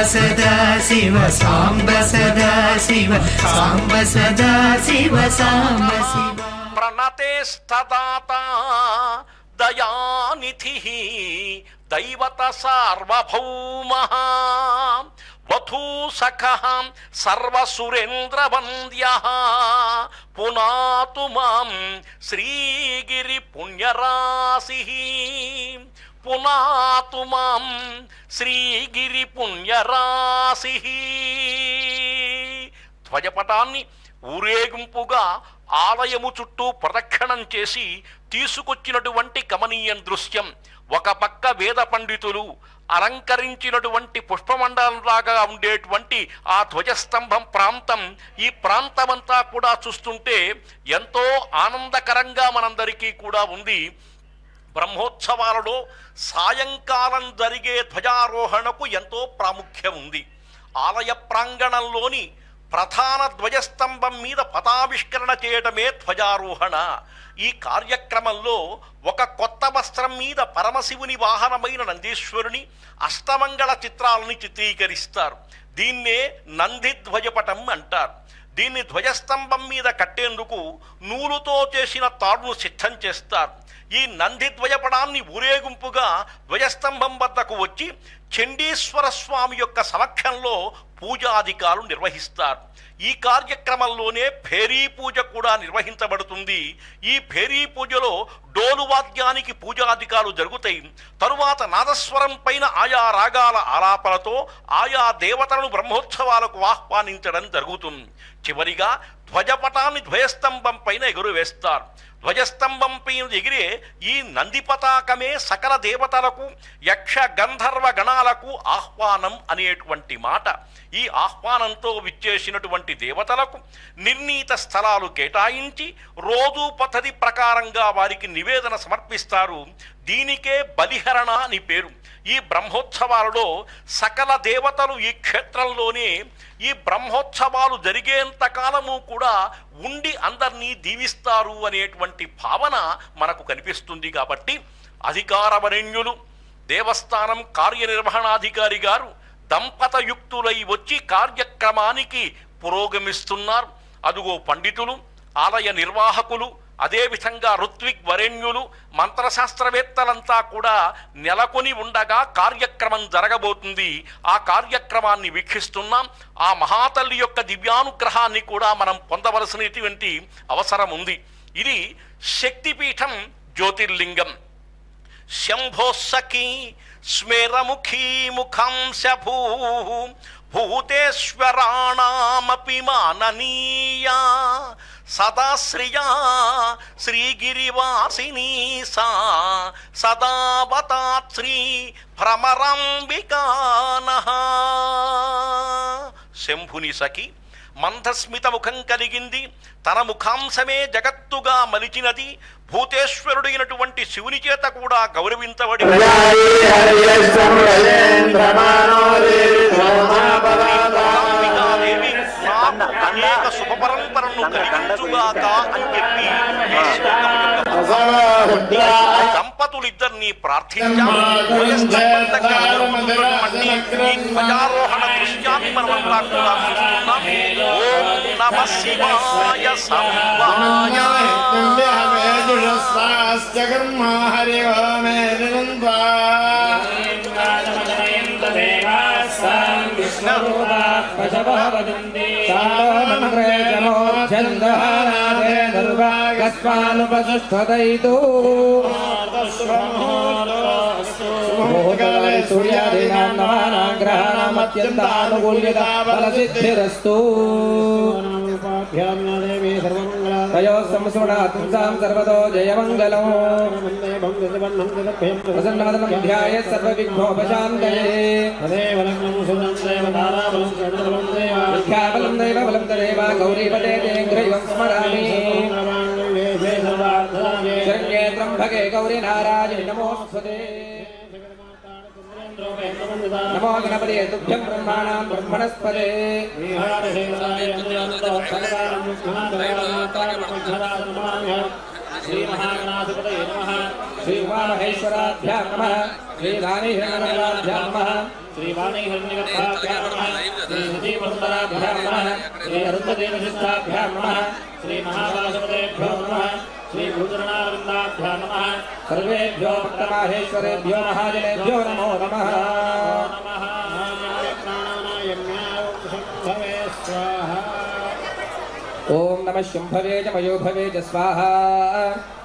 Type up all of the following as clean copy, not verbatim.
सदा शिव साम्ब सदा शिव साम्ब सदा शिव साम्ब शिव प्रणतेस्तदाता दयानिधिः दैवत सार्वभौमः वधूसखः सर्वसुरेन्द्रवन्द्यः पुनातु मां श्रीगिरिपुण्यराशिः पुनातु मां శ్రీగిరిపుణ్యరాశిః. ధ్వజపటాన్ని ఊరేగింపుగా ఆలయము చుట్టూ ప్రదక్షిణం చేసి తీసుకొచ్చినటువంటి కమనీయం దృశ్యం. ఒక పక్క వేద పండితులు అలంకరించినటువంటి పుష్పమండలంలాగా ఉండేటువంటి ఆ ధ్వజస్తంభం ప్రాంతం, ఈ ప్రాంతమంతా కూడా చూస్తుంటే ఎంతో ఆనందకరంగా మనందరికీ కూడా ఉంది. బ్రహ్మోత్సవాలలో సాయంకాలం జరిగే ధ్వజారోహణకు ఎంతో ప్రాముఖ్యం ఉంది. ఆలయ ప్రాంగణంలోని ప్రధాన ధ్వజస్తంభం మీద పతావిష్కరణ చేయటమే ధ్వజారోహణ. ఈ కార్యక్రమంలో ఒక కొత్త వస్త్రం మీద పరమశివుని వాహనమైన నందీశ్వరుని అష్టమంగళ చిత్రాలని చిత్రీకరిస్తారు. దీన్నే నంది ధ్వజపటం అంటారు. దీన్ని ధ్వజస్తంభం మీద కట్టేందుకు నూలుతో చేసిన తాడును సిద్ధం చేస్తారు. ఈ నంది ధ్వజపటాన్ని ఊరేగింపుగా ధ్వజస్తంభం వద్దకు వచ్చి చండీశ్వర స్వామి యొక్క సమక్షంలో పూజాధికారులు నిర్వహిస్తారు. ఈ కార్యక్రమంలోనే భేరీ పూజ కూడా నిర్వహించబడుతుంది. ఈ భేరీ పూజలో డోలు వాద్యానికి పూజాధికారులు జరుగుతాయి. తరువాత నాదస్వరం పైన ఆయా రాగాల ఆలాపనతో ఆయా దేవతలను బ్రహ్మోత్సవాలకు ఆహ్వానించడం జరుగుతుంది. చివరిగా ధ్వజపటాన్ని ధ్వజస్తంభం పైన ఎగురవేస్తారు. ధ్వజస్తంభం పైన ఎగిరే ఈ నంది పతాకమే సకల దేవతలకు యక్ష గంధర్వ గణాలకు ఆహ్వానం అనేటువంటి మాట. ఈ ఆహ్వానంతో విచ్చేసినటువంటి దేవతలకు నిర్ణీత స్థలాలు కేటాయించి రోజు పద్ధతి ప్రకారంగా వారికి నివేదన సమర్పిస్తారు. దీనికే బలిహరణ అని పేరు. ఈ బ్రహ్మోత్సవాలలో సకల దేవతలు ఈ క్షేత్రంలోనే ఈ బ్రహ్మోత్సవాలు జరిగేంత కాలము కూడా ఉండి అందరినీ దీవిస్తారు అనేటువంటి భావన మనకు కనిపిస్తుంది. కాబట్టి అధికారవరేణ్యులు దేవస్థానం కార్యనిర్వహణాధికారి గారు దంపతయుక్తులై వచ్చి కార్యక్రమానికి పురోగమిస్తున్నారు. అదుగో పండితులు, ఆలయ నిర్వాహకులు, అదేవిధంగా ఋత్విక్ వరేణ్యులు, మంత్రశాస్త్రవేత్తలంతా కూడా నెలకొని ఉండగా కార్యక్రమం జరగబోతుంది. ఆ కార్యక్రమాన్ని వీక్షిస్తున్నాం. ఆ మహాతల్లి యొక్క దివ్యానుగ్రహాన్ని కూడా మనం పొందవలసినటువంటి అవసరం ఉంది. ఇది శక్తిపీఠం, జ్యోతిర్లింగం. శంభోస్సఖీ స్మేరముఖీ ముఖాంశభూ భూతేశ్వరాణామపి మాననీయా సదాశ్రియా శ్రీగిరివాసినీ సా సదావతాత్ శ్రీ భ్రమరాంబికానః. శంభుని సఖి మందస్మిత ముఖం కలిగింది. తన ముఖాంశమే జగత్తుగా మలిచినది. భూతేశ్వరుడైనటువంటి శివుని చేత కూడా గౌరవించబడి అనేక శుభ పరంపరను కలిగించుగాక అని చెప్పి దంపతులిద్దరినీ ప్రార్థించాం. ఈ ధ్వజారోహణ దృశ్యాన్ని మనమంతా కూడా చూస్తున్నాం. ఓం నమ శివాయ శంభాయ హరి ఓం సూర్యాదీనామత్యంతానుకూల్యతాఫలసిద్ధిరస్తు. తయోస్సంస్మృణాత్మసాం సర్వతో జయమంగళం. ప్రసన్నవదనం ధ్యాయేత్ సర్వవిఘ్నోపశాంతయే. విద్యాబలం దైవబలం తదేవ గౌరీపతే తే గ్రైవం స్మరామి. శరణ్యే త్ర్యంబకే గౌరీ నారాయణి నమోస్తుతే. నమో గణపతే తుభ్యం బ్రహ్మాణాం బ్రహ్మణస్పతే. శ్రీ మహాగణాధిపతయే నమః. श्री उमामहेश्वराभ्यां नमः श्री रानीहिरण्यगर्भाभ्यां नमः श्री वाणी हिरण्यगर्भाभ्यां नमः श्री सजीवसुन्दराभ्यां नमः श्री अरुन्धदेवशिष्टाभ्यां नमः श्री महावासुदेभ्यो नमः श्री गुरुचरणारविन्दाभ्यां नमः सर्वेभ्यो भक्तमाहेश्वरेभ्यो महाजनेभ्यो नमो नमः ओम नमः शंभवे च मयो भवे च स्वाहा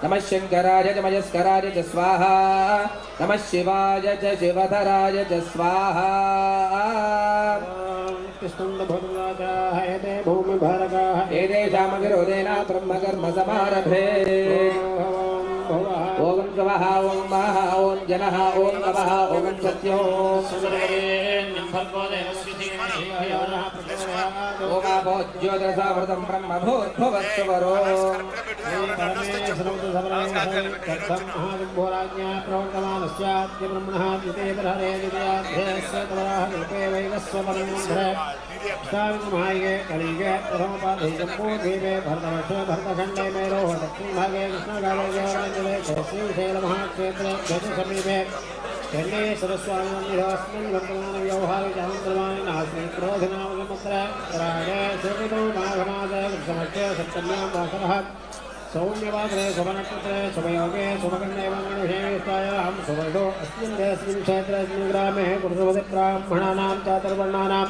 नमः शंकराय च मयस्कराय च स्वाहा नमः शिवाय च शिवधराय च स्वाहा कृष्णन्दभद्राजाहयते भूमिभारकाः एतेषामगिरोदेना ब्रह्मकर्म समारभे ओम स्वः ओम मः ओम जनः ओम नमः ओम सत्यो ओम आपो ज्योतिरसामृतं ब्रह्म भूर्भुवस्सुवरो महाये कलिगे प्रथमपाधीजम्बूद्वीपे भरतवर्षे भरतखण्डे मेरोः दक्षिणभागे कृष्णकाले श्रीशैलमहाक्षेत्रे ध्वजसमीपे चण्डे सरस्वामिमन्दिरोऽस्मिन् वर्तमानव्यवहारिकामन्त्रमाणि नास्ति क्रोधिनामसमुद्र रागे सुकृतो माघमासे वृक्षमक्षे सप्तम्यां वासरः सौम्यवासरे शुभनक्षत्रे शुभयोगे शुभकण्डे मङ्गलविषयविष्टायां सुवर्धो अस्मिन् देशस्मिन् क्षेत्रे अस्मिन् ग्रामे कुरुवति ब्राह्मणानां चातुर्वर्णानां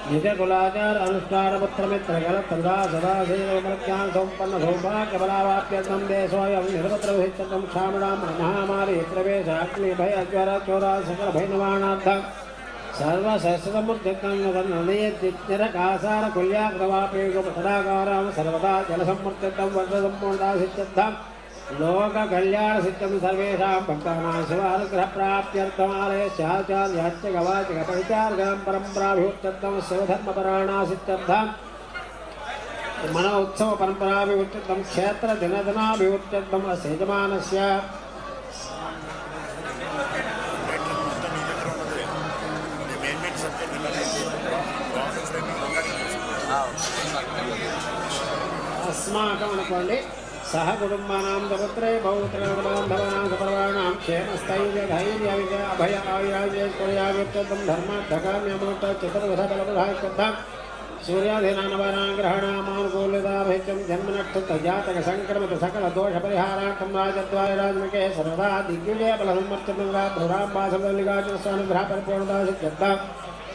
निजकुलाचार अनुष्ठानपुत्रमित्रकर तदा सदा श्रीमत्यान् सम्पन्न सौभाग्यबलावाप्यर्थं देशोऽयं निरपत्रविहितं क्षामणां महामारी प्रवेशाग्निभय अज्वर चोरा सकलभैरवाणार्थं सर्वशस्त्रमुद्यतं नरकासारकुल्याकृतवापेयुगपतडाकारां सर्वदा जलसम्मूर्तितं वर्षसम्पूर्णासिद्धं लोककल्याणसिद्धं सर्वेषां भक्तानां शिवानुग्रहप्राप्त्यर्थमालयश्चाचार्याच्यगवाचकपरिचार्गं परम्पराभिवृत्तं शिवधर्मपराणासिद्धं मन उत्सवपरम्पराभिवृत्तं क्षेत्रदिनदिनाभिवृत्तं अस्य यजमानस्य अस्माकमनुकोण्डि सह कुटुम्बानां सपुत्रे पौत्रबान्धवानां सपर्वाणां क्षेमस्थैर्य धैर्य विजय अभय आयुराज्यैश्वर्याव्युत्तमं धर्मार्थकाम्यमोक्ष चतुर्विधफलप्रदायकं सूर्याधीनानवानां ग्रहाणामानुकूलिताभैत्यं जन्मनक्षत्रजातकसङ्क्रमित सकलदोषपरिहारार्थं राजद्वारिराजमुखे सर्वदा दिग्विजयबलसम्मर्चनं प्रभुराम्बासलिकाचरस्वानुग्रहपरिपूर्णतासिद्ध्यर्थम्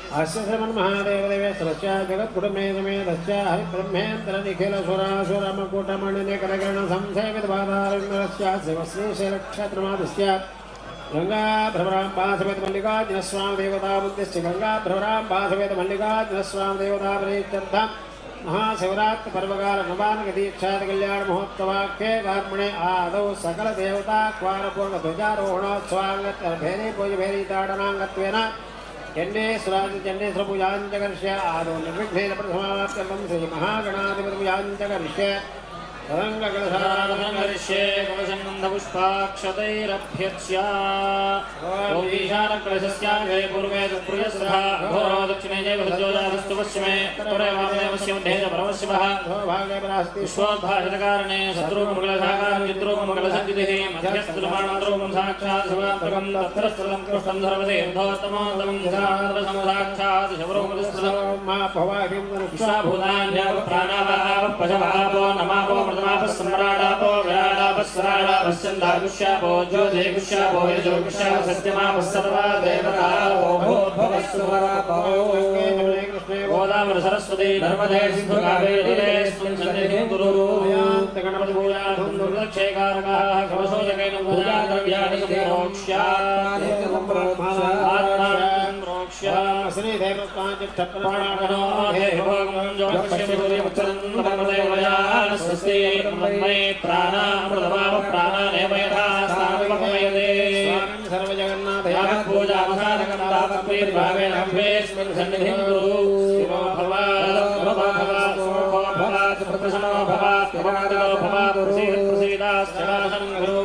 अस्य श्रीमन्महादेवदेवेश्वरस्य जगद्गुरुमे समेतस्य हरिब्रह्मेन्द्रनिखिलसुरासुरमकूटमणिनिकरगणसंसेवितबाधारण्यस्य शिवश्रीशैलक्षेत्रमादस्य गङ्गाभ्रमराम्बासमेत मल्लिकार्जुनस्वामिदेवतामुद्दिश्य गङ्गाभ्रमराम्बासमेत मल्लिकार्जुनस्वामिदेवतापरीत्यर्थं महाशिवरात्रिपर्वकालनवानकदीक्षादिकल्याणमहोत्सवाख्ये कर्मणे आदौ सकलदेवताक्वारपूर्णध्वजारोहणोत्सवाङ्गत्तर्भेरी पूजभेरीताडनाङ्गत्वेन चण्डेश्वरादिचण्डेश्वरपूजाञ्चकर्ष्य आदौ निर्विघ्नेन प्रथमाप्यर्थं श्रीमहागणाधिपतिपूजाञ्चकर्ष्य तदङ्गकलशारङ्गरिष्ये कलशङ्गन्धपुष्पाक्षतैरभ्यर्च्या ईशानकलशस्याङ्गे पूर्वे तत्प्रियस्रः घोरो दक्षिणे जैव सज्जोजातस्तु पश्चिमे उत्तरे वामदेवस्य मध्ये च परमशिवः विश्वोद्भाषितकारणे शत्रुमङ्गलशाकारं चित्रोमङ्गलसञ्चितिः मध्यस्थुर्माणों साक्षात् शिवान्तकं तत्रस्थलं कृष्णं धर्मते ऊर्ध्वतमोत्तमं साक्षात् शवरोमतिस्त्रभूतान्यापप्राणावापः पशवापो नमापो मृतमापः सम्राडापो विराडापस्वराडापस्सन्दाकुष्यापो ज्योतिकुष्यापो यजोकुष्यापो सत्यमापः सर्वा देवतापो भूर्भुवस्सुवरापो गोदावरी सरस्वती नर्मदे सिन्धु कावेरी सन्निधिं कुरु गणपति पूजा दुर्लक्षेकारकः कवशोजकेन पूजा द्रव्याणि संप्रोक्ष्यात् श्रीदेवताञ्चित्तप्राणो देवभोगं जोगपश्यपुरीमुच्चरन्नमदेवयान् स्वस्ति मन्मये प्राणामृतमापः प्राणानेव यथा स्थानमपमयते सर्वजगन्नाथयाः पूजावसानकं तापप्रीतिभावेन अम्बेऽस्मिन् सन्निधिं कुरु शिवो भवात् सोमो भवात् प्रसन्नो भवात् प्रमादितो भवात् प्रसीदाश्चरासन् गुरु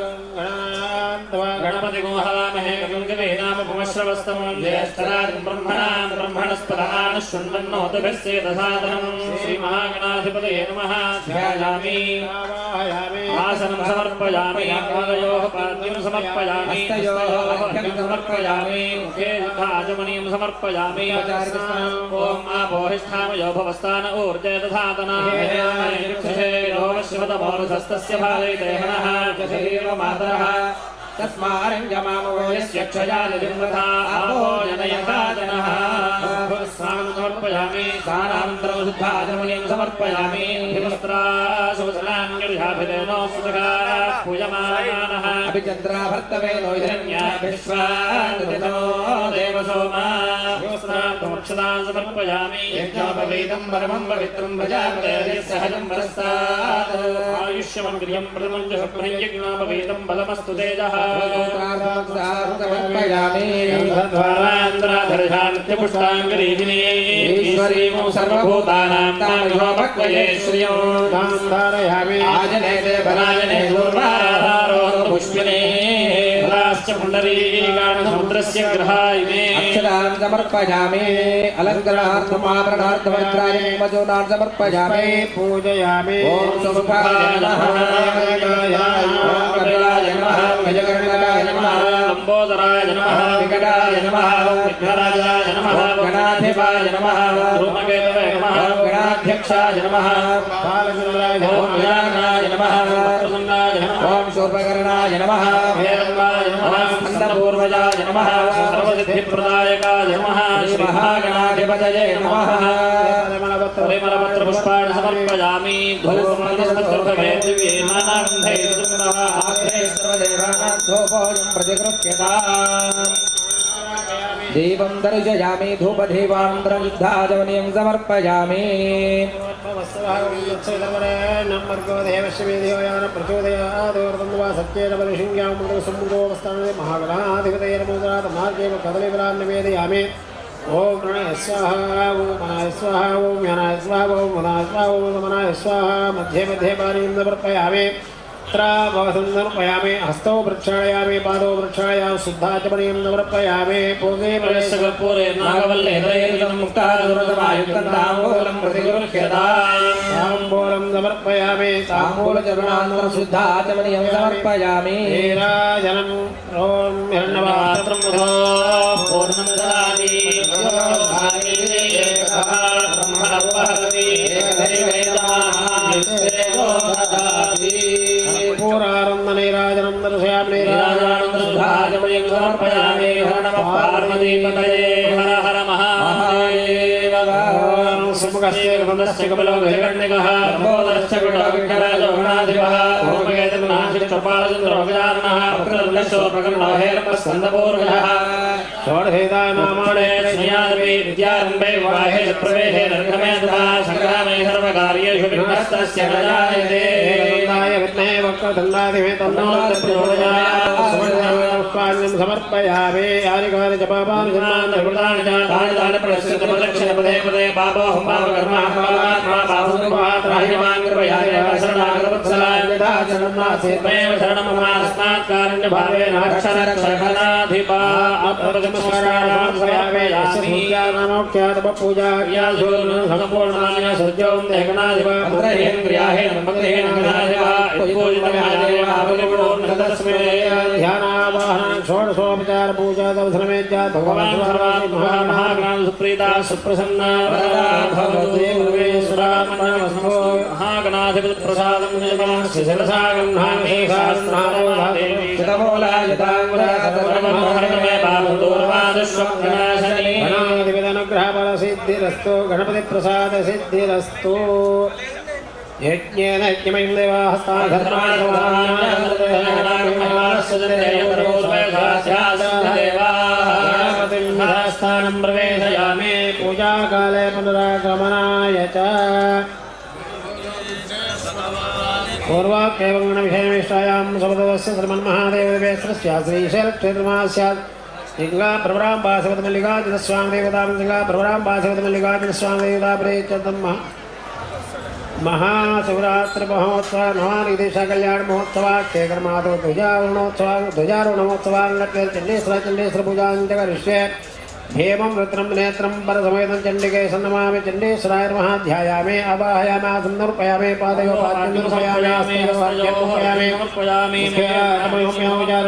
गणपतिगुहामहे गङ्गवे नाम पुमश्रवः वस्तमं ज्येष्ठराजं ब्रह्मणां ब्रह्मणस्पदान शृण्वन्नोतभिस्सेदसादनं श्रीमहागणाधिपतये नमः ध्यायामि आसनं समर्पयामि पादयोः पाद्यं समर्पयामि हस्तयोः अर्घ्यं समर्पयामि मुखे युद्धाचमनीं समर्पयामि ॐ आपोहिष्ठामयो भवस्तान ऊर्जे दधातना शिवतमोरुधस्तस्य भालयते हनः जशैव मातरः तस्मारञ्जमामो यस्य क्षयालिवथा आपो जनयथा जनः स्नानं समर्पयामि स्नानानन्तरं शुद्धाचमनीं समर्पयामि हिमस्त्राशुभसलान्यभिधेनो सुतगा पूयमानः अभिचन्द्राभर्तवेनो हिरण्याभिश्वानुदिनो देवसोमा हिमस्त्रां समर्पयामि यज्ञोपवीतं परमं पवित्रं प्रजापते सहजं वरस्तात् आयुष्यमङ्गल्यं प्रथमं च स्वप्नं यज्ञोपवीतं बलमस्तु तेजः ईश्वरीं सर्वभूतानां तामयोपक्वये श्रियो धारयामि आजने देवराजने दुर्वाहारोहं पुष्पिने राश्च पुण्डरीकाणसमुद्रस्य ग्रहायिने अक्षरां समर्पयामि अलङ्करणार्थमाभरणार्थवज्राय मजूनां समर्पयामि पूजयामि ॐ सुमुखाय नमः कपिलाय नमः गजकर्णकाय नमः लम्बोदराय नमः विकटाय नमः विघ्नराजाय नमः गणाधिपाय नमः धूमकेतवे नमः गणाध्यक्षाय नमः बालचन्द्राय नमः गजाननाय नमः प्रसन्नाय नमः ॐ शूर्पकर्णाय नमः भैरवाय नमः अन्नपूर्वजाय नमः सर्वसिद्धिप्रदायकाय नमः श्रीमहागणाधिपतये नमः परिमलपत्रपुष्पाणि समर्पयामि दीपं दर्शयामि धूपदीपान्तरयुद्धाचमनीं समर्पयामि महागणाधिपतये ओम प्रणय स्वाहा ओम मनाय स्वाहा ओम यानाय स्वाहा ओम मनाय स्वाहा ओम मनाय स्वाहा मध्ये मध्ये पानीं समर्पयामि त्रावसं समर्पयामि हस्तौ प्रक्षालयामि पादौ प्रक्षालयामि शुद्धाचमनीं समर्पयामि पूगे प्रवेशकर्पूरे नागवल्ले त्रयेतं मुक्तादुरतमायुक्तं ताम्बूलं प्रतिगृह्यताम्बूलं समर्पयामि ताम्बूलचरणान्तरं शुद्धाचमनीं समर्पयामि नीराजनम् ॐ हिरण्यवात्रं पूर्णं ददाति पूरारंदनीराजनं दर्शयामि नीराजनं समर्पयामि हर नमः पार्वतीपतये हर हर महादेव सुमुखस्य गन्धस्य कमलो हिरण्यकः लम्बोदरस्य कुटविक्रयो गणाधिपः ओमकेतनाशिक्षपालचन्द्रो गजाननः वक्रतुण्डस्य प्रकरणो हेरपस्कन्दपूर्वजः षोडशेता नामाणे स्नेयादपि विद्यारम्भे विवाहे च प्रवेशे निर्गमे तथा सङ्ग्रामे सर्वकार्येषु विघ्नस्तस्य न जायते विद्महे वक्रतुण्डाधिपे तन्नो प्रचोदयात् पुष्पाण्यं समर्पयामि यानिकानि च पापानि जन्मानि कृतानि च तानि तानि प्रदक्षिण पदे पदे पापो पापकर्मः पापात्मा पापसुपात्राहिमान् कृपयाय शरणागतवत्सलाय यथाचरणं नास्तेत्मेव शरणं मम अस्मात् कारुण्यभावेन रक्षरक्षकनाधिपा अपरजमस्मराणां समर्पयामि पूजा सम्पूर्णाय सज्जों देहगणाधिपा मन्त्रहेन्द्रियाहेन मन्त्रहेण गणाधिपा ध्यानावाहन षोडशोपचार पूजा दवसनमेज्या भगवान् महागणां सुप्रीता सुप्रसन्ना महागणाधिपति प्रसादं शिशिरसा गन्धामि शास्त्रादेवी गणाधिपतिनुग्रहफल सिद्धिरस्तु गणपति प्रसाद सिद्धिरस्तु यज्ञेन यज्ञमयं देवास्तानं प्रवेशयामि पूजाकाले पुनरागमनाय च पूर्वाक्यवङ्गणविषयनिष्ठायां समदवस्य श्रीमन्महादेवदेवेश्वरस्य श्रीशैलक्षेत्रमास्यात् लिंगा प्रवराम्बासवतमल्लिकार्जुनस्वामिदेवतां लिंगा प्रवराम्बासवतमल्लिकार्जुनस्वामिदेवता प्रेत्यन्तम् महाशिवरात्रि महोत्सव महानिदेश कल्याण महोत्सव क्षेत्रमातो ध्वजारोहण महोत्सव चंडीश्वर पूजांचकरिष्ये हेमं रुद्रं नेत्रं परसमेतं चंडिके सन्नमामि चंडीश्वराय नमः ध्यायामि आवाहयामि समर्पयामि पादयो समर्पयामि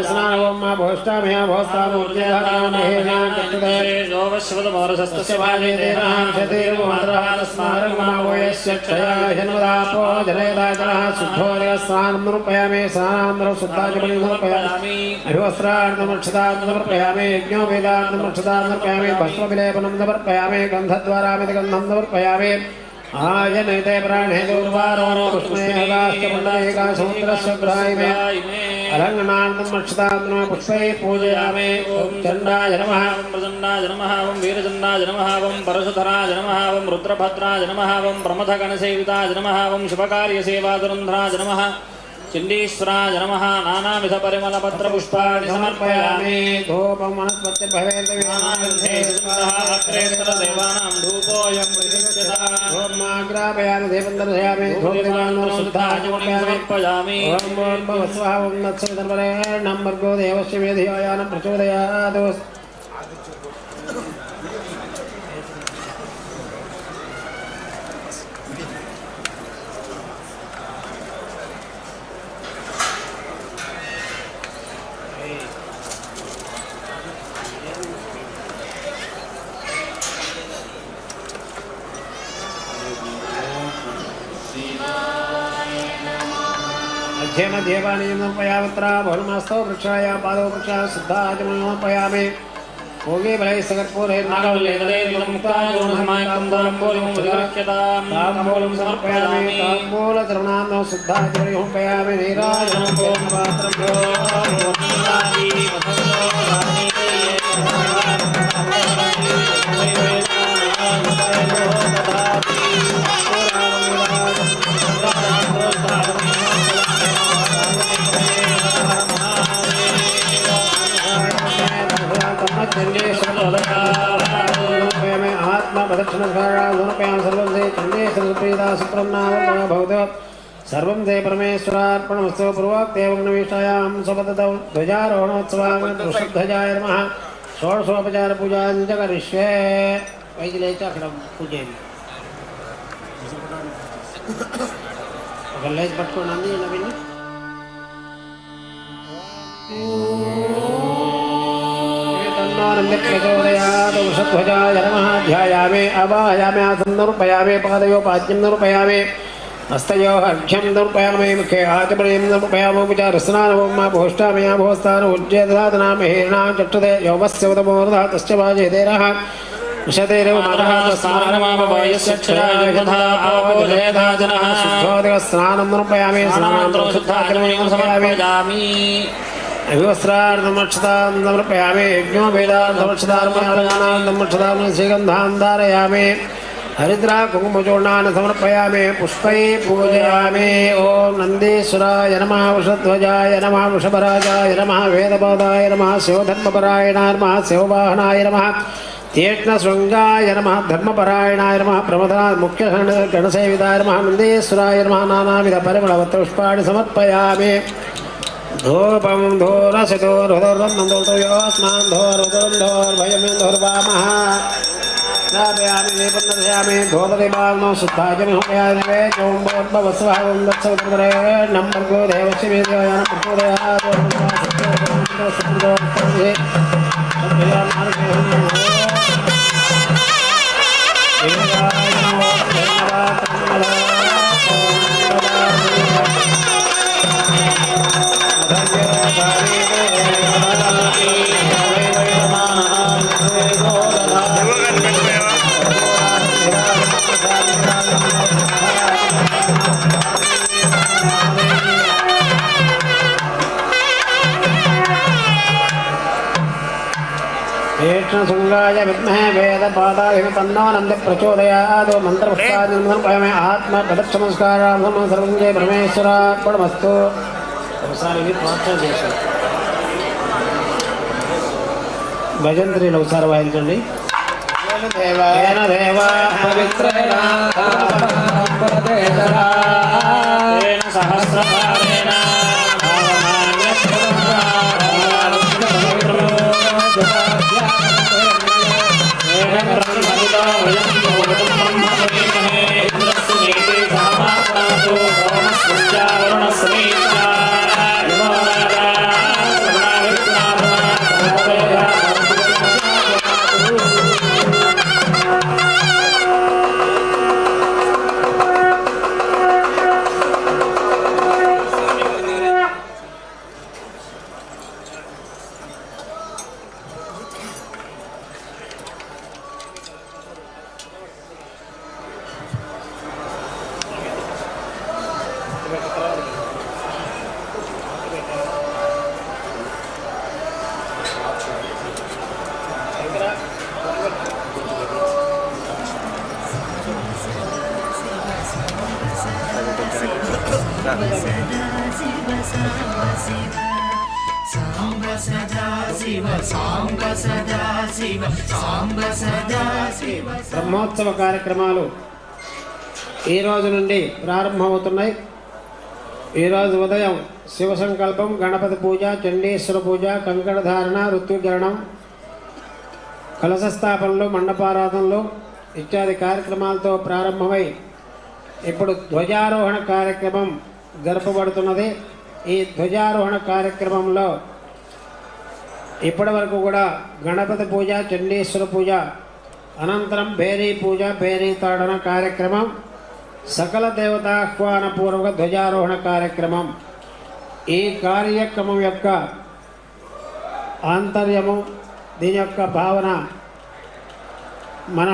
स्नानं मा भोष्टामि समर्पयामि स्नानानन्तरं शुद्धाचमनं समर्पयामि अभिवस्त्रार्थमक्षतां यज्ञो वेदार्थमक्षतां भस्मविलेपनं समर्पयामि गन्धद्वारामिति गन्धं समर्पयामि आयनैते प्राणे दुर्वारोनो पुष्पैकाश्चपुण्डरीका समुद्रस्य ग्राहिमे अलङ्घनार्थं मक्षतां पुष्पैः पूजयामि ॐ चण्डाय नमः ॐ प्रचण्डाय नमः ॐ वीरचण्डाय नमः ॐ परशुधराय नमः ॐ रुद्रभद्राय नमः ॐ प्रमथगणसेविताय नमः ॐ शुभकार्यसेवाधुरन्धराय नमः चंडीश्वराय नमः नानाविध परिमल पत्र पुष्पाणि समर्पयामि धूपं वनस्पति भवेत् देवानां धूपोऽयं प्रतिगच्छताम् ॐ आग्रापयामि देवं दर्शयामि धूपदीपानं समर्पयामि ॐ भवस्वः ॐ नत्सवितर्वरेण्यं भर्गो देवस्य वेधियानं प्रचोदयात् मध्ये समर्पयामि बहुमास्तव वृक्षाय पादो वृक्षा शुद्धाचमनं समर्पयामि भोगे बलैः सकर्पूरैः ताम्बूलं समर्पयामि ताम्बूलद्रवणां शुद्धाचमनं समर्पयामि नीराजनं आत्मा प्रदक्षिणस्मरणं सर्वं से चण्डीश्वरप्रीता सुप्रन्नाम भवतु सर्वं से परमेश्वरार्पणमस्तु पूर्वोक्तेवग्नविषयां स्वपदतौ ध्वजारोहणोत्सवां वृषध्वजाय नमः षोडशोपचारपूजां च करिष्ये वैदिलेचाखडं पूजयामि ఒక లేజ్ పట్టుకోండి నవీన్ प्रचोदयादुषध्वजाय नमः ध्यायामि आवाहयामि समर्पयामि पादयो पाद्यं समर्पयामि हस्तयोः अर्घ्यं समर्पयामि मुखे आचमनीं समर्पयामि उपचारस्नानं मा भोष्टामि भोस्तान् उज्जयदधातनां हेरणां चक्षुते योमस्य उदमोर्धः तस्य वाजेतेरः विशतेरेव मातः स्नानमावयस्य क्षयाय यथा आवोदयधाजनः शुद्धोदकस्नानं समर्पयामि स्नानानन्तरं शुद्धाचमनीं समर्पयामि अभिवस्त्रार्थमक्षतां समर्पयामि यज्ञो वेदार्थमक्षतार्पणार्थमक्षतां श्रीगन्धां धारयामि हरिद्रा कुङ्कुमचूर्णानि समर्पयामि पुष्पैः पूजयामि ॐ नन्दीश्वराय नमः वृषध्वजाय नमः वृषभराजाय नमः वेदपादाय नमः शिवधर्मपरायणाय नमः शिववाहनाय नमः तीक्ष्णशृङ्गाय नमः धर्मपरायणाय नमः प्रमथनाय मुख्यगणसेविताय नमः नन्दीश्वराय नमः नानाविधपरिमलपत्रपुष्पाणि समर्पयामि धूपं धूरसिदोर्हृदोर्नन्दोर्योऽस्मान् धोरुदोर्भयमेन्दोर्वामः स्थापयामि दीपन्दर्शयामि धूपदीपावनं शुद्धाचमनं चौम्बोद्भवस्वः ॐ दत्सवितर्वरेण्यं भर्गो देवस्य वेदयानं प्रचोदयात् तीक्ष्णशृङ्गाय विद्महे वेदपादाय तन्नो नन्दः प्रचोदयात् मन्त्रपुष्पादिं समर्पयामि आत्मप्रदक्षिणमस्कारार्थं सर्वं जय परमेश्वरार्पणमस्तु ఒకసారి ప్రార్థన చేశారు భజంత్రీలు ఒకసారి వాయించండి దేవ పవిత్రేణ तेन सहस्रभारेण బ్రహ్మోత్సవ కార్యక్రమాలు ఈ రోజు నుండి ప్రారంభమవుతున్నాయి. ఈరోజు ఉదయం శివ సంకల్పం, గణపతి పూజ, చండీశ్వర పూజ, కంకణధారణ, ఋత్విగ్రహణం, కలశస్థాపనలు, మండపారాధనలు ఇత్యాది కార్యక్రమాలతో ప్రారంభమై ఇప్పుడు ధ్వజారోహణ కార్యక్రమం జరపబడుతున్నది. ఈ ధ్వజారోహణ కార్యక్రమంలో ఇప్పటి వరకు కూడా గణపతి పూజ, చండీశ్వర పూజ, అనంతరం భేరీ పూజ, భేరీ తాడన కార్యక్రమం, సకల దేవతాహ్వాన పూర్వక ధ్వజారోహణ కార్యక్రమం. ఈ కార్యక్రమం యొక్క ఆంతర్యము, దీని యొక్క భావన మన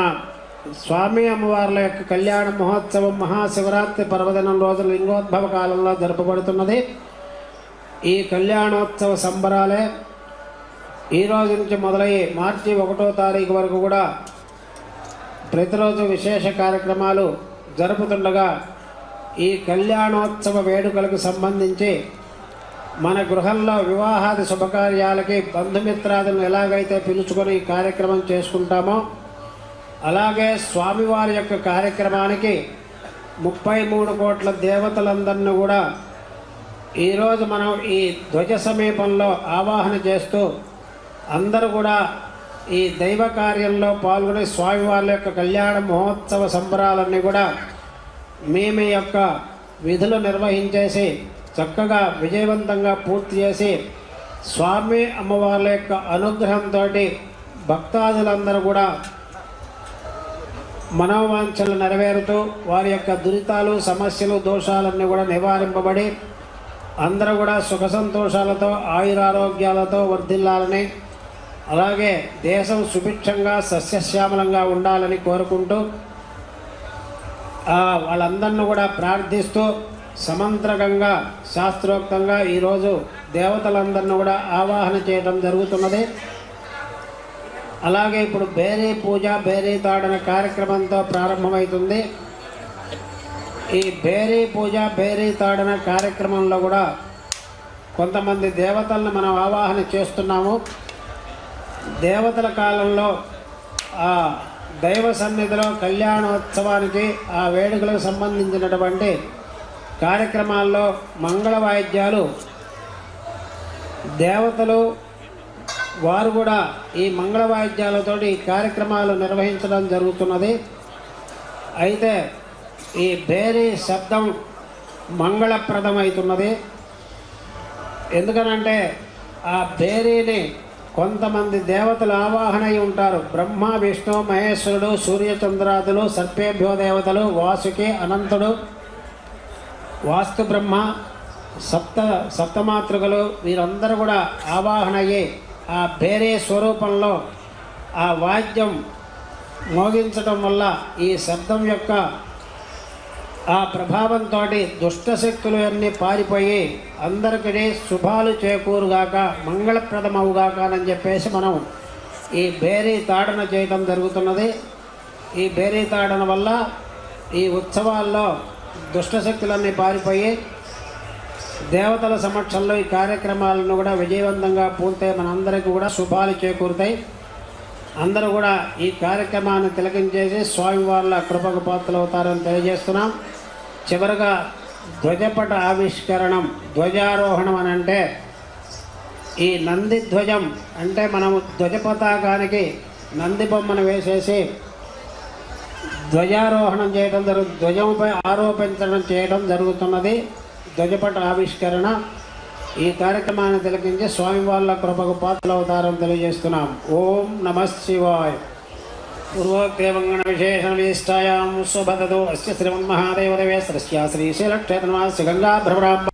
స్వామి అమ్మవార్ల యొక్క కళ్యాణ మహోత్సవం మహాశివరాత్రి పర్వదినం రోజు లింగోద్భవ కాలంలో జరపబడుతున్నది. ఈ కళ్యాణోత్సవ సంబరాలే ఈ రోజు నుంచి మొదలయ్యి మార్చి 1వ తారీఖు వరకు కూడా ప్రతిరోజు విశేష కార్యక్రమాలు జరుపుతుండగా ఈ కళ్యాణోత్సవ వేడుకలకు సంబంధించి మన గృహంలో వివాహాది శుభకార్యాలకి బంధుమిత్రాదులను ఎలాగైతే పిలుచుకొని ఈ కార్యక్రమం చేసుకుంటామో అలాగే స్వామివారి యొక్క కార్యక్రమానికి 33 కోట్ల దేవతలందరినీ కూడా ఈరోజు మనం ఈ ధ్వజ సమీపంలో ఆవాహన చేస్తూ అందరూ కూడా ఈ దైవ కార్యంలో పాల్గొని స్వామివారి యొక్క కళ్యాణ మహోత్సవ సంబరాలన్నీ కూడా మీ యొక్క విధులు నిర్వహించేసి చక్కగా విజయవంతంగా పూర్తి చేసి స్వామి అమ్మవార్ల యొక్క అనుగ్రహంతో భక్తాదులందరూ కూడా మనోవాంఛలు నెరవేరుతూ వారి యొక్క దురితాలు, సమస్యలు, దోషాలన్నీ కూడా నివారింపబడి అందరూ కూడా సుఖ సంతోషాలతో ఆయురారోగ్యాలతో వర్ధిల్లాలని, అలాగే దేశం సుభిక్షంగా సస్యశ్యామలంగా ఉండాలని కోరుకుంటూ వాళ్ళందరినీ కూడా ప్రార్థిస్తూ సమంత్రకంగా శాస్త్రోక్తంగా ఈరోజు దేవతలందరినీ కూడా ఆవాహన చేయడం జరుగుతున్నది. అలాగే ఇప్పుడు భేరీ పూజ, భేరీ తాడన కార్యక్రమంతో ప్రారంభమవుతుంది. ఈ భేరీ పూజ, భేరీ తాడన కార్యక్రమంలో కూడా కొంతమంది దేవతలను మనం ఆవాహన చేస్తున్నాము. దేవతల కాలంలో ఆ దైవ సన్నిధిలో కళ్యాణోత్సవానికి ఆ వేడుకలకు సంబంధించినటువంటి కార్యక్రమాల్లో మంగళ వాయిద్యాలు దేవతలు వారు కూడా ఈ మంగళ వాయిద్యాలతోటి ఈ కార్యక్రమాలు నిర్వహించడం జరుగుతున్నది. అయితే ఈ భేరీ శబ్దం మంగళప్రదమవుతున్నది. ఎందుకనంటే ఆ భేరీని కొంతమంది దేవతలు ఆవాహన అయి ఉంటారు. బ్రహ్మ, విష్ణు, మహేశ్వరుడు, సూర్యచంద్రాదులు, సర్పేభ్యో దేవతలు, వాసుకి, అనంతుడు, వాస్తు బ్రహ్మ, సప్తమాతృకలు వీరందరూ కూడా ఆవాహన అయ్యి ఆ భేరీ స్వరూపంలో ఆ వాద్యం మోగించడం వల్ల ఈ శబ్దం యొక్క ఆ ప్రభావంతో దుష్టశక్తులు అన్నీ పారిపోయి అందరికీ శుభాలు చేకూరుగాక, మంగళప్రదమవుగాక అని చెప్పేసి మనం ఈ భేరీ తాడన చేయడం జరుగుతున్నది. ఈ భేరీ తాడన వల్ల ఈ ఉత్సవాల్లో దుష్టశక్తులన్నీ పారిపోయి దేవతల సమక్షంలో ఈ కార్యక్రమాలను కూడా విజయవంతంగా పూర్తయి మనందరికీ కూడా శుభాలు చేకూరుతాయి. అందరూ కూడా ఈ కార్యక్రమాన్ని తిలకించేసి స్వామివార్ల కృపకు పాత్రలు అవుతారని తెలియజేస్తున్నాం. చివరగా ధ్వజపట ఆవిష్కరణం. ధ్వజారోహణం అని అంటే ఈ నంది ధ్వజం అంటే మనము ధ్వజ పతాకానికి నంది బొమ్మను వేసేసి ధ్వజారోహణం చేయడం జరుగుతుంది. ధ్వజంపై ఆరోపించడం చేయడం జరుగుతున్నది ధ్వజపట ఆవిష్కరణ. ఈ కార్యక్రమాన్ని తిలకించి స్వామి వాళ్ళ కృపకు పాత్రలవుతారని తెలియజేస్తున్నాం. ఓం నమః శివాయ. పూర్వోక్తేవంగణ విశేషణ విశిష్టాయాం స్వభదతో అస్య శ్రీమన్మహాదేవదేవే సరస్యా శ్రీశైలక్షేత్రనివాసి గంగా భ్రమరాంబ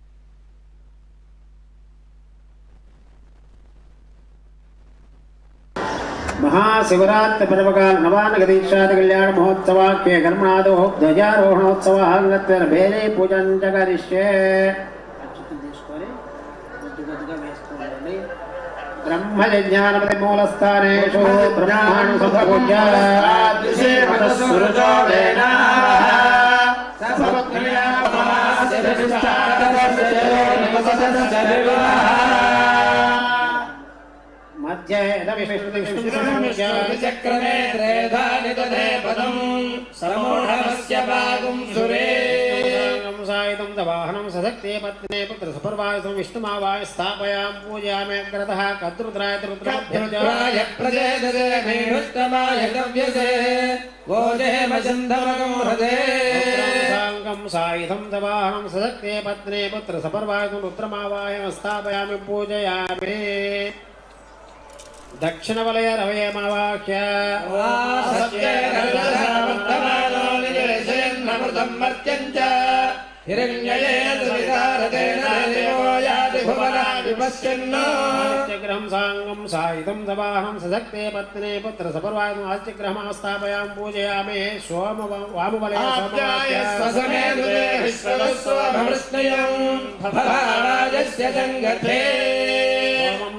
महाशिवरात्रि पर्वकाल नवानगदीक्षादि कल्याण महोत्सवाख्ये कर्मणादो ध्वजारोहणोत्सवाङ्गत्वेन भेरे पूजन च करिष्ये. ब्रह्मज्ञानपति मूलस्थानेषु ब्रह्माणु संपूज्य चक्रमे त्रेधानि तदे पदं समूढमस्य भागुं सुरे सायुधं दवाहनं सशक्ते पत्ने पुत्र सपर्वासं विष्णुमावाय स्थापयां पूजयामि अग्रतः कद्रुद्राय रुद्राभ्यर्जाय प्रजेदते मेढुष्टमाय गव्यसे वोजेमचन्दमकं हृदे साङ्गं सायुधं दवाहनं सशक्ते पत्ने पुत्र सपर्वासं रुद्रमावाय स्थापयामि पूजयामि. दक्षिणवलय रवयमावाह्य ग्रहं साङ्गं सायुधं दवाहनं सशक्ते पत्ने पुत्र सपर्वायं आस्तिग्रहं स्थापयां पूजयामि. सोम वामवलय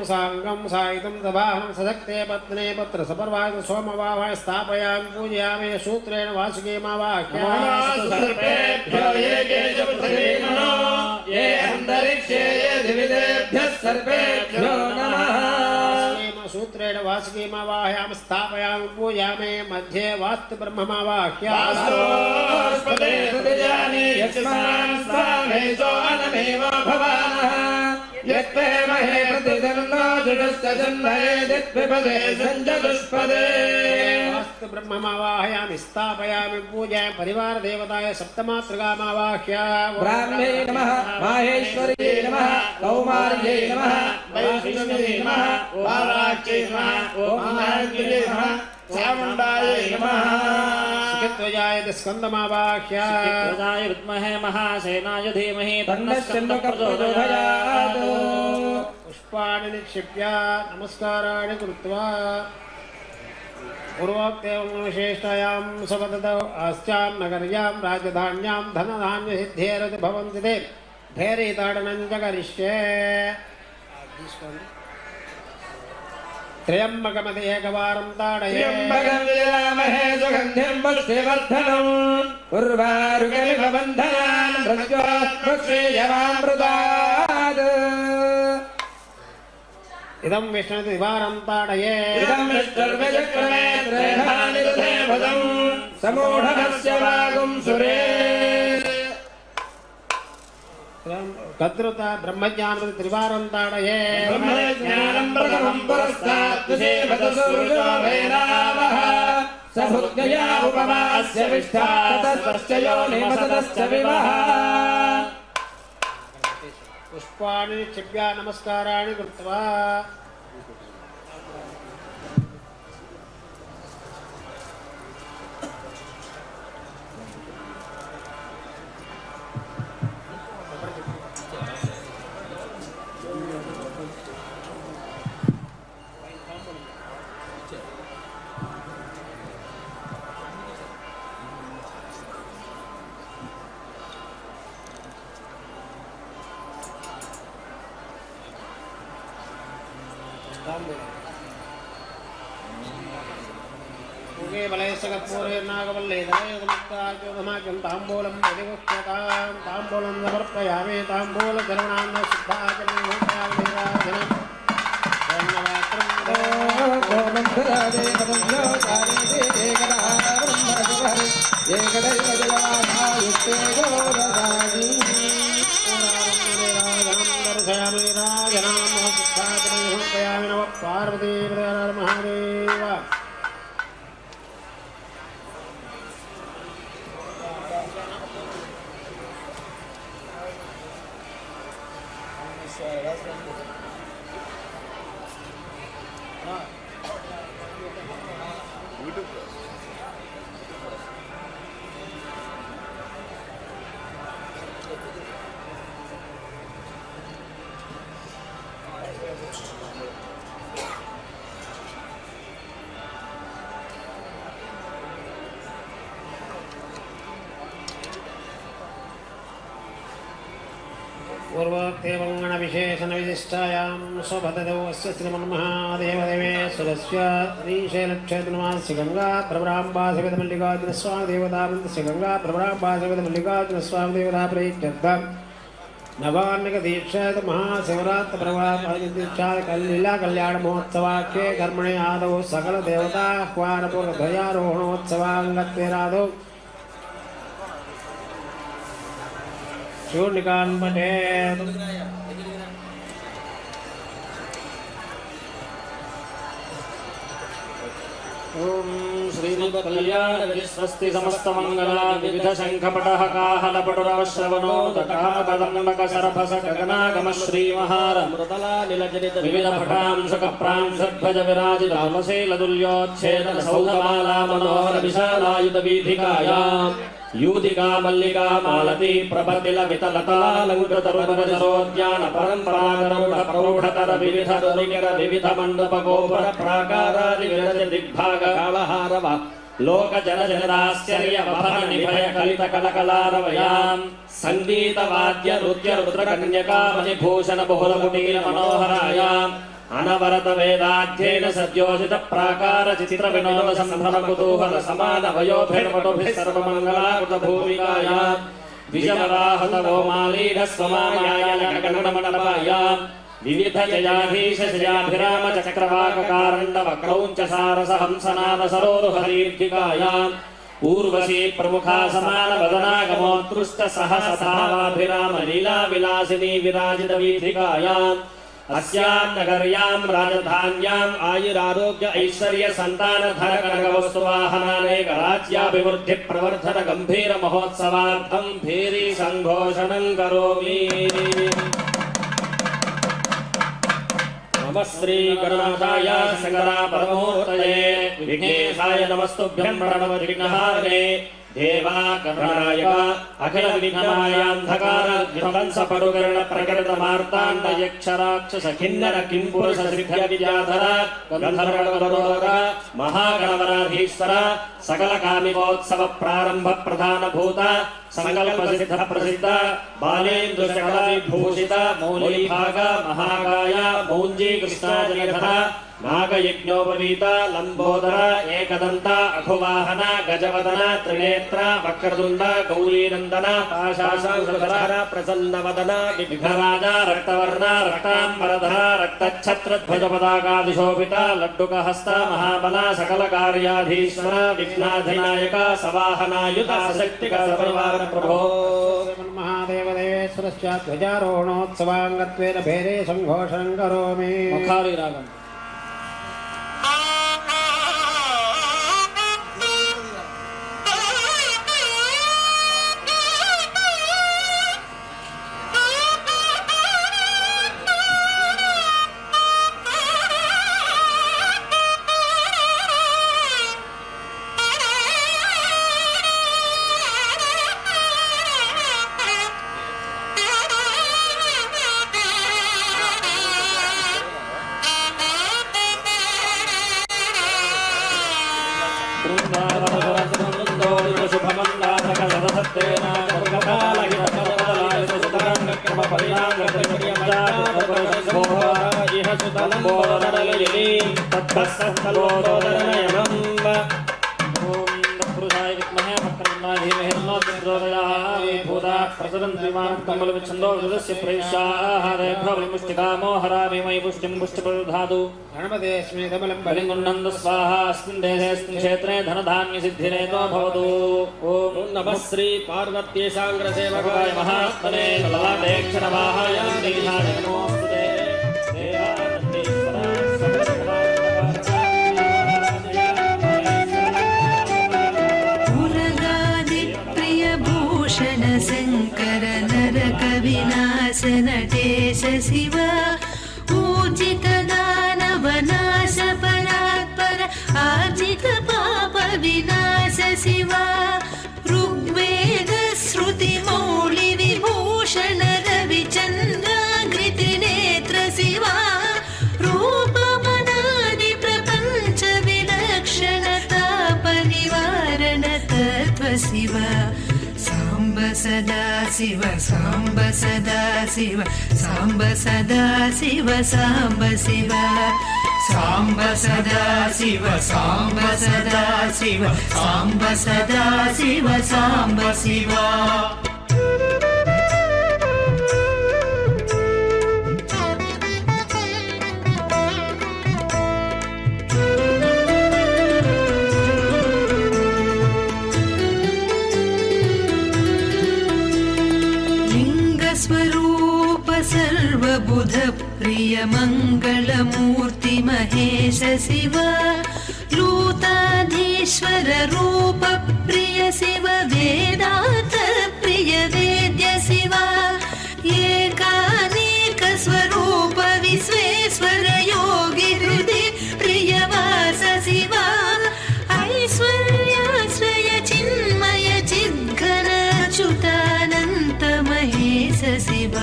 साङ्गं सायुधं दवाहनं सशक्ते पत्ने पुत्र सपर्वायं सोमवाहाय स्थापयां पूजयामि. सूत्रेण वासुकीमावाह्य ये अन्तरिक्षे ये दिविदेभ्यः सर्वेभ्यो नमः. सूत्रेण वासुकीमावाह्यां स्थापयामि पूजयामि. मध्ये वास्तु ब्रह्ममावाह्य यस्मान् स्वामेशो अनमेव भवानः यत्ते महे प्रतिदन्नो जुडस्य जन्मये दिक्विपदे सञ्जदुष्पदे. वास्तु ब्रह्ममावाह्यामि स्थापयामि पूजयामि. परिवार देवताय सप्तमातृकामावाह्य ब्राह्म्यै नमः माहेश्वर्यै नमः कौमार्यै नमः वैष्णव्यै नमः वाराच्यै नमः महान्द्र्यै नमः चामुण्डायै नमः. ध्वजाय स्कन्दमावाह्य ध्वजाय विद्महे महासेनाय धीमहि तन्नः प्रचोदयात्. पुष्पाणि निक्षिप्य नमस्काराणि कृत्वा पूर्वोक्तेवं विशेषतायां सपदतौ अस्यां नगर्यां राजधान्यां धनधान्यसिद्धेरति भवन्ति ते भैरीताडनं च करिष्ये. त्र्यम्बकमति एकवारं ताडये. त्र्यम्बकं यजामहे सुगन्धिं पुष्टिवर्धनम् उर्वारुकमिव बन्धनान् मृत्योर्मुक्षीयमामृतात्. इदं विष्णुदिवारं ताडये. इदं विष्णुर्विचक्रमे त्रेधानि तथे पदं समूढमस्य वागुं सुरे. कद्रुत ब्रह्मज्ञानं त्रिवारं ताडये. ब्रह्मज्ञानं प्रथमं पुरस्तात् तुषेवतसूर्यो वैरावः स भुग्नया उपमास्य विष्ठा ततस्तस्य योनिमततश्च विवः. पुष्पाणि निक्षिप्य नमस्काराणि कृत्वा पूगे बलयसगत्पूरे नागवल्ले दलयुगमुक्तार्जुनमाज्ञं ताम्बूलं प्रतिगुह्यतां ताम्बूलं समर्पयामि. ताम्बूलचरणान् शुद्धाचरणं ఏకదైవ జలవాధాయుక్తేజో దదామి దర్శయామి రాజనామ సుఖాకరయామి నమ పార్వతీ మహాదేవ पूर्वोक्तेवङ्गणविशेषणविशिष्टायां स्वपदौ अस्य श्रीमन्महादेवदेवेश्वरस्य श्रीशैलक्षेत्रनिवास्य गङ्गाप्रभराम्बासविधमल्लिकार्जुनस्वामिदेवतामन्तस्य गङ्गाप्रभराम्बासविधमल्लिकार्जुनस्वामिदेवता प्रीत्यर्थं नवान्नकदीक्षात् महाशिवरात्रिप्रभादीक्षात् लीलाकल्याणमहोत्सवाख्ये कर्मणे आदौ सकलदेवताह्वानपूर्वध्वजारोहणोत्सवाङ्गत्वेरादौ शूर्णिकान् पठेत् ओम श्रीमत्कल्याण स्वस्ति समस्तमंगला विविध शंखपटः काहलपटुरवश्रवणो तकामकदम्बक सरभस गगनागम श्रीमहार मृदला नीलजनित विविध पटांशक प्रांशध्वज विराजित रामशैलदुल्योच्छेदन सौधमाला मनोहर विशालायुध वीथिकायाम् यूदिका मल्लिका मालती प्रपतिल वितलतालंकृत रुद्रजरोद्यान परंपरागरुड प्रौढतर विविध रुनिकर विविध मंडप गोपुर प्राकारादि विरज दिग्भाग कालहारव लोक जन जनराश्चर्य वभन निभय कलित कलकलारवयाम संगीत वाद्य नृत्य रुद्र कन्यका मणिभूषण बहुल कुटीर मनोहरायाम अनवरत वेदाध्ययन सद्योजित प्राकार चित्र विनोद संभ्रम कुतूहल समान वयोभिर्वटुभिः सर्वमंगलाकृत भूमिकायां विजयवाहत गोमालीन स्वमायाय गगनमण्डपायां विविध जयाधीश जयाभिराम चक्रवाक कारण्डव क्रौञ्च सारस हंसनाद सरोरुहदीर्घिकायां ऊर्वशी प्रमुखा समान वदना गमोत्कृष्ट सहस भावाभिराम लीला विलासिनी विराजित वीथिकायां अस्यां नगर्यां राजधान्यां आयुरारोग्य ऐश्वर्य संतान धन कनक वस्तु वाहनानेक राज्याभिवृद्धि प्रवर्धन गंभीर महोत्सवार्थं भीरी संघोषणं करोमि। नमः श्री गणनाथाय शंकरा परमोत्तये विघ्नेशाय नमस्तुभ्यं प्रणवविघ्नहारिणे देवा करुणाय अखिल विघ्नमायांधकार विध्वंस परुकर्ण प्रकट मार्तांड यक्षराक्षस किन्नर किंपुरुष सिद्ध विद्याधर गंधर्वगणोर महागणवराधीश्वर सकल कामिकोत्सव प्रारंभ प्रधान भूत संकल्प सिद्ध प्रसिद्ध बालेन्द्र शकला विभूषित मौली भाग महाकाय मौंजी कृष्णाजलधर नागयज्ञोपवीत लंबोदर एकदंत अघुवाहन गजवदन त्रिनेत्र वक्रतुंड गौरीनंदन पाशाशूरधर प्रसन्नवदन विघ्नराज रक्तवर्ण रक्तांबरधर रक्तच्छत्र ध्वज पताकादिशोभित लड्डुकहस्त महाबल सकल कार्याधीश्वर विघ्नाधिनायक सवाहनायुत शक्तिक परिवार प्रभो महादेवदेवेश्वरस्य ध्वजारोहणोत्सवाङ्गत्वेन भेरे संघोषणं करोमि। मुखारि रागम् प्रसरन्ति मां कमलविच्छन्दो विदस्य प्रयुष्याहारेभ्यो विमुष्टिकामो हरामि मयि पुष्टिं पुष्टिप्रदधातु गणपते स्मेदबलं बलिङ्गुण्डन्द स्वाहा अस्मिन् देशेऽस्मिन् क्षेत्रे धनधान्यसिद्धिरेतो भवतु ॐ नमः श्री पार्वत्यै साङ्ग्रसेवकाय महात्मने ललाटेक्षणवाहाय नन्दीशाय नमोऽस्तुते शङ्कर नरकविनाश नटेश शिव पूजित दानवनाश परात्पर आर्जित पाप विनाश शिव ऋग्वेद श्रुति मौलि विभूषण रविचन्द्राकृति नेत्र शिव रूपमनादि प्रपञ्च विलक्षणताप निवारण तत्त्व शिव साम्ब सदा शिव साम्ब सदा शिव साम्ब सदा शिव साम्ब शिव साम्ब सदा शिव साम्ब सदा शिव साम्ब सदा शिव साम्ब शिव स्वरूप सर्वबुध प्रिय मंगलमूर्ति महेश शिव लूताधीश्वर रूप प्रिय शिव वेदांत प्रिय वेद्य शिव एकानेक स्वरूप विश्वेश्वर योगी हृदय प्रियवास शिव ऐश्वर्याश्रय चिन्मय चिद्घन अच्युतानन्त महेश शिव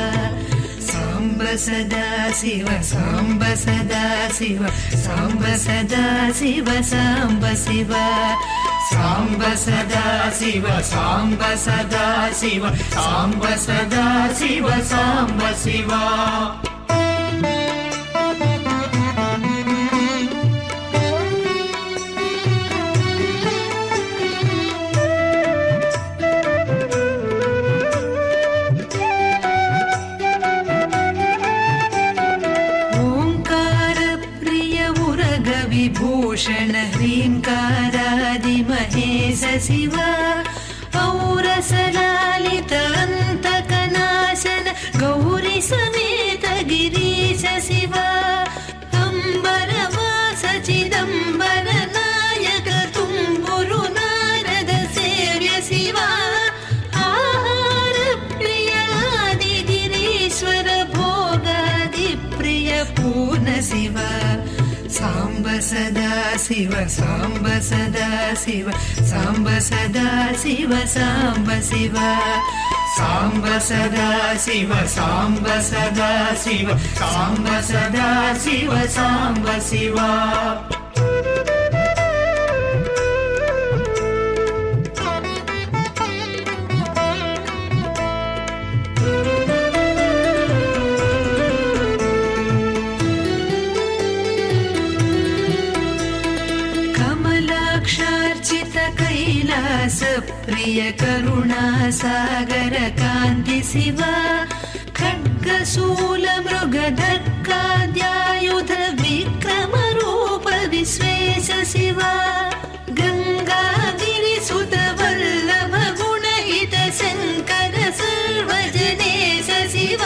साम्ब सदा शिव साम्ब सदा शिव साम्ब सदा शिव साम्ब शिव साम्ब सदा शिव साम्ब सदा शिव साम्ब सदा शिव साम्ब शिव विभूषण ह्रीङ्कारादि महेश शिव औरसलालित अन्तकनाशन गौरी समेत गिरीश शिव अम्बरवास चिदम्बर नायक तुम्बुरु नारद सेव्य शिव आहार प्रियादि गिरीश्वर भोगादि प्रिय पूर्ण शिव साम्ब सदा शिव साम्ब सदा शिव साम्ब सदा शिव साम्ब शिव साम्ब सदा शिव साम्ब सदा शिव साम्ब सदा शिव साम्ब शिव कैलास प्रिय करुणा सागर कांति शिव खड्गशूल मृगधक्काद्यायुध विक्रम रूप विश्वेश शिव गंगागिरिसुत वल्लभ गुणहित शंकर सर्वजनेश शिव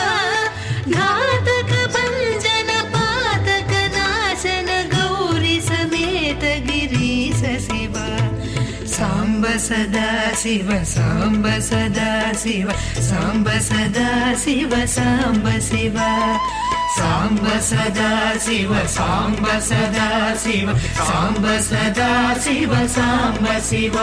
घातक भंजन पातक नाशन गौरी समेत गिरीश शिव साम्ब सदा शिव साम्ब सदा शिव साम्ब सदा शिव साम्ब शिव साम्ब सदा शिव साम्ब सदा शिव साम्ब सदा शिव साम्ब शिव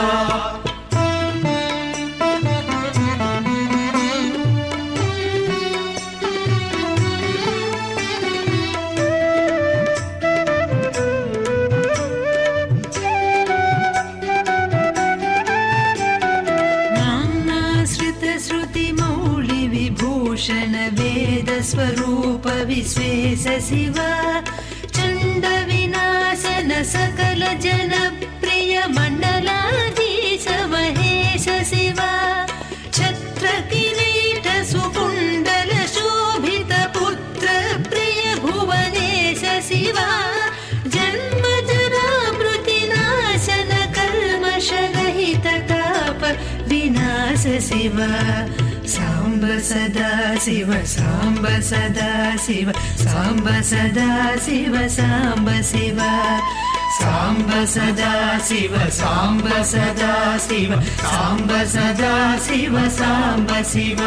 भूषण वेद स्वरूप विश्वेश शिव चंड विनाशन सकल जन प्रिय मंडलाधीश महेश शिव छत्र किरीट शिव साम्ब सदा शिव साम्ब सदा शिव साम्ब सदा शिव साम्ब शिव साम्ब सदा शिव साम्ब सदा शिव साम्ब सदा शिव साम्ब शिव